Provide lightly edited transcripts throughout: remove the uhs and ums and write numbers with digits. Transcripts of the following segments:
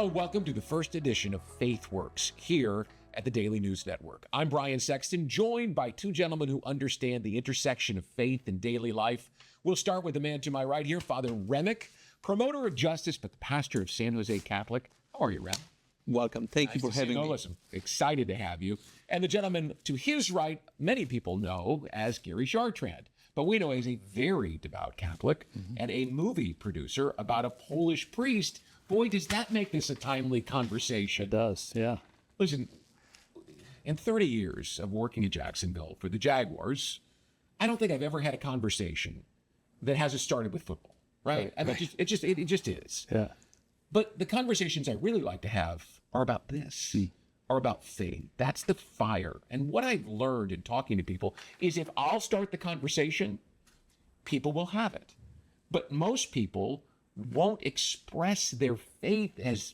Hello, welcome to the first edition of FaithWorks here at the Daily News Network. I'm Brian Sexton, joined by two gentlemen who understand the intersection of faith and daily life. We'll start with the man to my right here, Father Remek, promoter of justice, but the pastor of San Jose Catholic. How are you, Rem? Welcome. Thank you for having me. Listen, excited to have you. And the gentleman to his right, many people know as Gary Chartrand, but we know he's a very devout Catholic and a movie producer about a Polish priest. Boy, does that make this a timely conversation. It does, yeah. Listen, in 30 years of working in Jacksonville for the Jaguars, I don't think I've ever had a conversation that hasn't started with football, right? I mean, it just is. Yeah. But the conversations I really like to have are about this, are about faith. That's the fire. And what I've learned in talking to people is if I'll start the conversation, people will have it. But most people won't express their faith as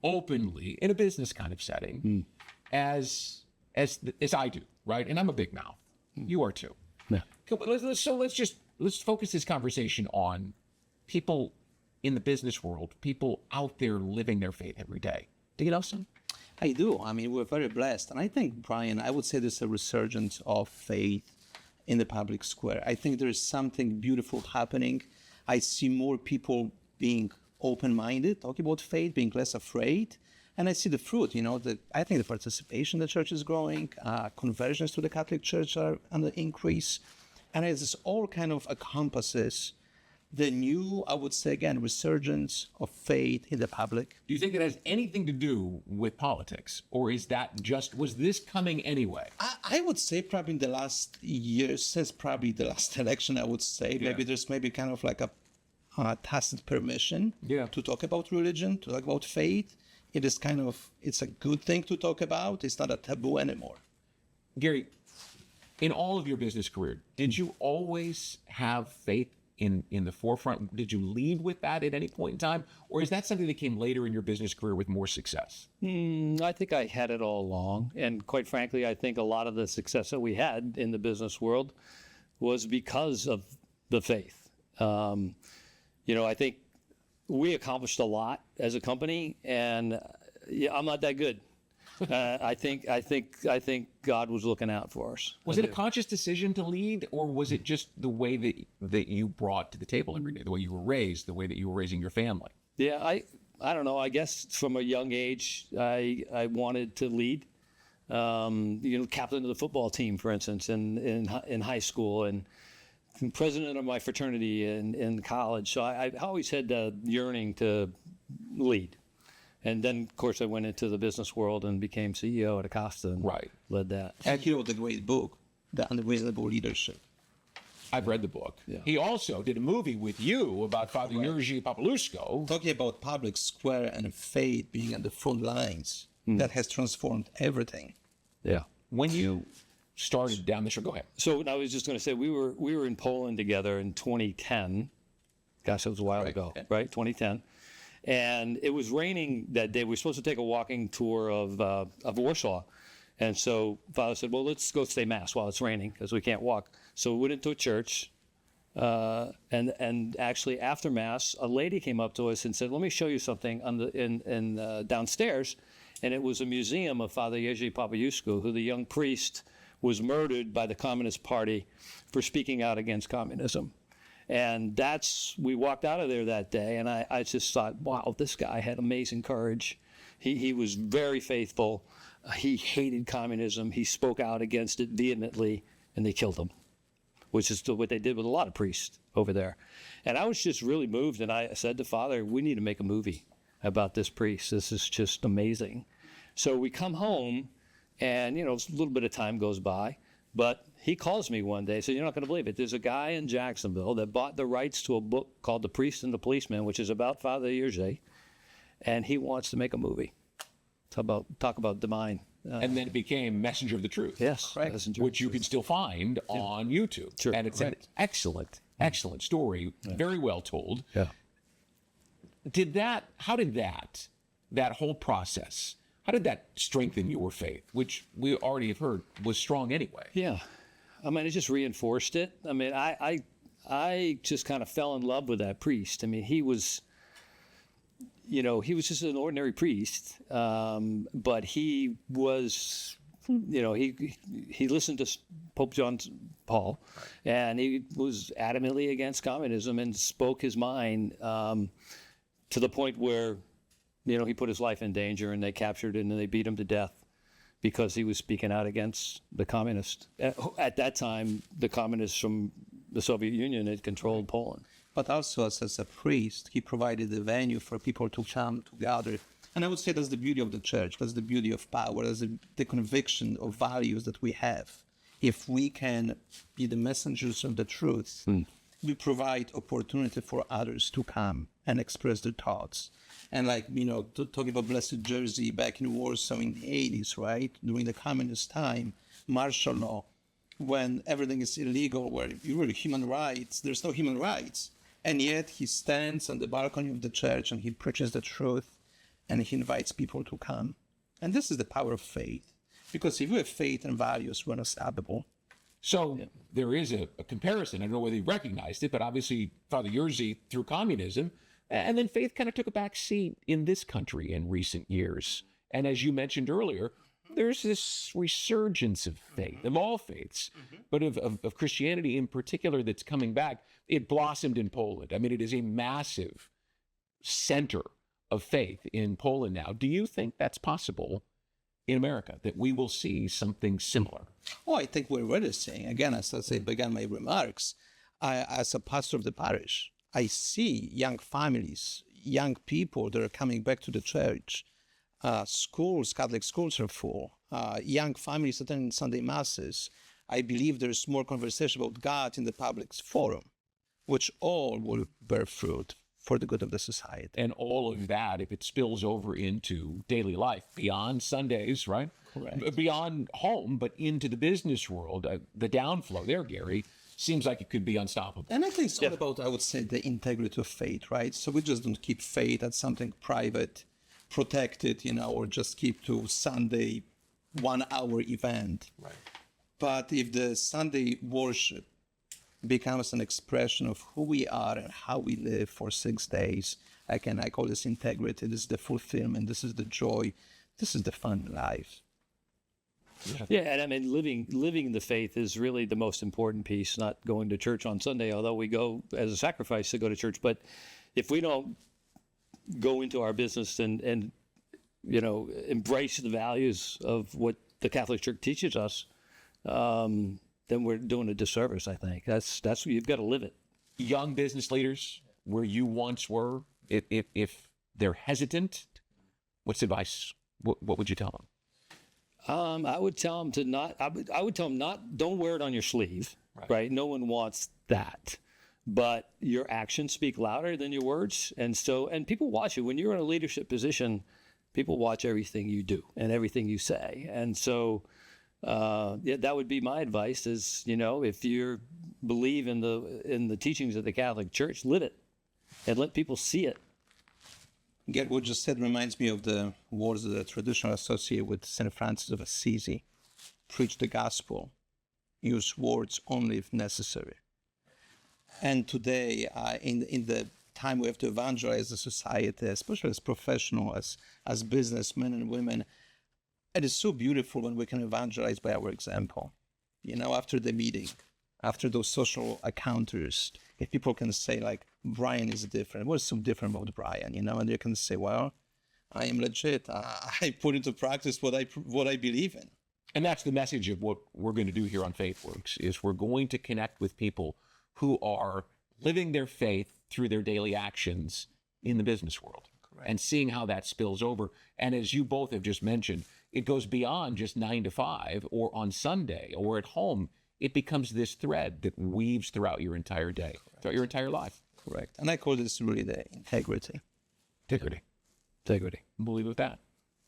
openly in a business kind of setting as I do, right? And I'm a big mouth. You are too. Yeah. Let's focus this conversation on people in the business world, people out there living their faith every day. Do you know some? I do. I mean, we're very blessed. And I think, Brian, I would say there's a resurgence of faith in the public square. I think there is something beautiful happening. I see more people being open-minded, talking about faith, being less afraid. And I see the fruit, I think the participation in the church is growing, conversions to the Catholic Church are on the increase. And this all kind of encompasses the new, I would say again, resurgence of faith in the public. Do you think it has anything to do with politics? Or is that was this coming anyway? I would say probably in the last year, since probably the last election, I would say maybe there's kind of like a tacit permission to talk about religion, to talk about faith. It's a good thing to talk about. It's not a taboo anymore. Gary, in all of your business career, did you always have faith in the forefront? Did you lead with that at any point in time? Or is that something that came later in your business career with more success? I think I had it all along. And quite frankly, I think a lot of the success that we had in the business world was because of the faith. I think we accomplished a lot as a company, and I'm not that good. I think God was looking out for us. Was it a conscious decision to lead, or was it just the way that you brought to the table every day, the way you were raised, the way that you were raising your family? Yeah, I don't know. I guess from a young age, I wanted to lead. Captain of the football team, for instance, in high school, and president of my fraternity in college. So I always had the yearning to lead. And then, of course, I went into the business world and became CEO at Acosta and led that. And he wrote a great book, The Unreasonable Leadership. I've read the book. Yeah. He also did a movie with you about Father Jerzy Popoluszko. Talking about public square and faith being on the front lines. That has transformed everything. Yeah. When you started down this road, go ahead. So I was just going to say, we were in Poland together in 2010. Gosh, that was a while ago, right? 2010. And it was raining that day. We were supposed to take a walking tour of Warsaw. And so Father said, well, let's go say Mass while it's raining because we can't walk. So we went into a church. And actually after Mass, a lady came up to us and said, let me show you something downstairs. And it was a museum of Father Jerzy Popoluszko, who the young priest was murdered by the Communist Party for speaking out against communism. And we walked out of there that day, and I just thought, wow, this guy had amazing courage. He was very faithful. He hated communism. He spoke out against it vehemently, and they killed him, which is what they did with a lot of priests over there. And I was just really moved, and I said to Father, we need to make a movie about this priest. This is just amazing. So we come home, and, a little bit of time goes by, but he calls me one day and said, you're not going to believe it. There's a guy in Jacksonville that bought the rights to a book called The Priest and the Policeman, which is about Father Jerzy, and he wants to make a movie. Talk about divine. And then it became Messenger of the Truth. Yes. Which you can still find on YouTube. Sure. And it's an excellent story, very well told. Yeah. How did that whole process, how did that strengthen your faith, which we already have heard was strong anyway? Yeah. I mean, it just reinforced it. I mean, I just kind of fell in love with that priest. I mean, he was he was just an ordinary priest, but he was, he listened to Pope John Paul, and he was adamantly against communism and spoke his mind to the point where, he put his life in danger, and they captured him and they beat him to death because he was speaking out against the communists. At that time, the communists from the Soviet Union had controlled Poland. But also as a priest, he provided the venue for people to come together. And I would say that's the beauty of the church. That's the beauty of power. That's the conviction of values that we have. If we can be the messengers of the truth, we provide opportunity for others to come and express their thoughts. And talking about Blessed Jersey back in Warsaw in the 80s, right? During the communist time, martial law, when everything is illegal, where you really human rights, there's no human rights. And yet he stands on the balcony of the church and he preaches the truth and he invites people to come. And this is the power of faith. Because if you have faith and values, we're unstoppable. So there is a comparison. I don't know whether you recognized it, but obviously Father Jerzy through communism, and then faith kind of took a back seat in this country in recent years. And as you mentioned earlier, there's this resurgence of faith, of all faiths, but of Christianity in particular that's coming back. It blossomed in Poland. I mean, it is a massive center of faith in Poland now. Do you think that's possible in America, that we will see something similar? Oh, I think we're already seeing. Again, as I began my remarks, as a pastor of the parish, I see young families, young people that are coming back to the church. Schools, Catholic schools are full. Young families attending Sunday masses. I believe there's more conversation about God in the public forum, which all will bear fruit for the good of the society. And all of that, if it spills over into daily life, beyond Sundays, right? Correct. Beyond home, but into the business world, the downflow there, Gary, seems like it could be unstoppable. And I think it's all about, I would say, the integrity of faith, right? So we just don't keep faith as something private, protected, or just keep to Sunday 1 hour event. Right. But if the Sunday worship becomes an expression of who we are and how we live for 6 days, I call this integrity, this is the fulfillment, this is the joy, this is the fun in life. Yeah, and I mean, living the faith is really the most important piece, not going to church on Sunday, although we go as a sacrifice to go to church. But if we don't go into our business and embrace the values of what the Catholic Church teaches us, then we're doing a disservice, I think. That's what you've got to live it. Young business leaders, where you once were, if they're hesitant, what's advice? What would you tell them? I would tell them to not. I would tell them not. Don't wear it on your sleeve, right? No one wants that. But your actions speak louder than your words, and people watch you when you're in a leadership position. People watch everything you do and everything you say, and so. That would be my advice is, if you believe in the teachings of the Catholic Church, live it and let people see it. Get what you just said reminds me of the words that are traditionally associated with St. Francis of Assisi. Preach the gospel. Use words only if necessary. And today, in the time we have to evangelize the society, especially as professionals, as businessmen and women, it is so beautiful when we can evangelize by our example. After the meeting, after those social encounters, if people can say, Brian is different. What's so different about Brian? And they can say, well, I am legit. I put into practice what I believe in. And that's the message of what we're going to do here on FaithWorks, is we're going to connect with people who are living their faith through their daily actions in the business world. Correct. And seeing how that spills over. And as you both have just mentioned, it goes beyond just 9 to 5 or on Sunday or at home. It becomes this thread that weaves throughout your entire day, throughout your entire life. Correct. And I call this really the integrity. Integrity. We'll leave it with that.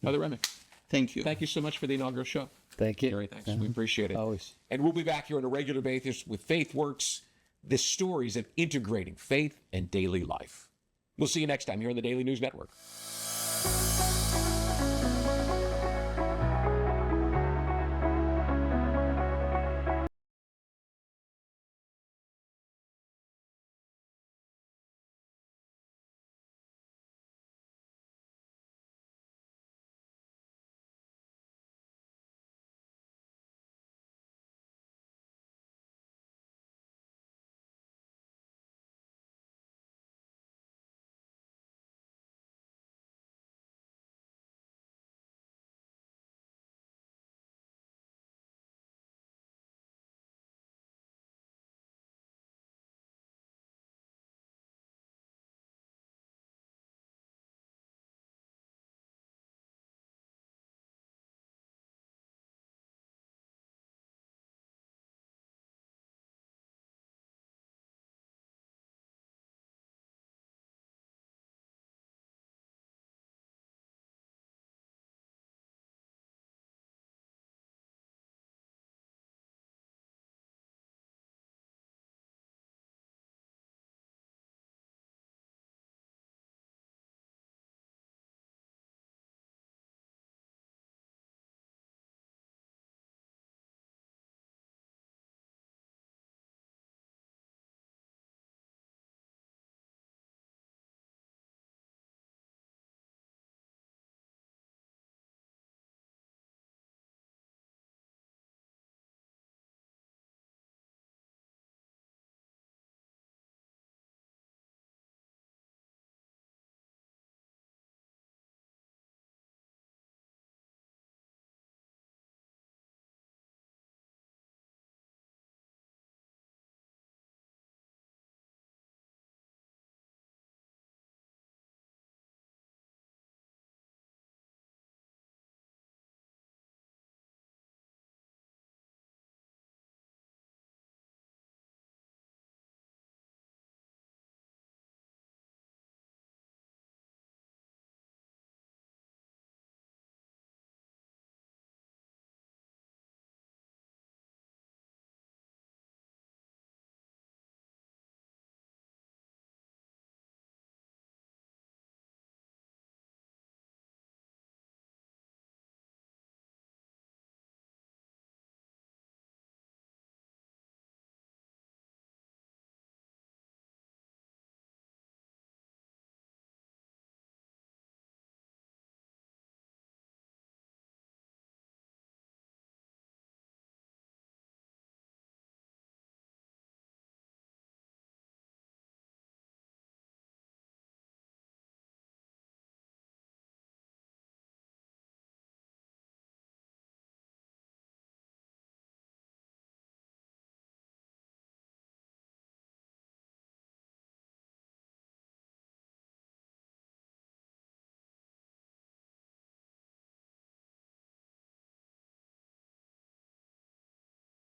Father Remek. Thank you. Thank you so much for the inaugural show. Thank you. Gary, thanks. We appreciate it. Always. And we'll be back here on a regular basis with FaithWorks, the stories of integrating faith and daily life. We'll see you next time here on the Daily News Network.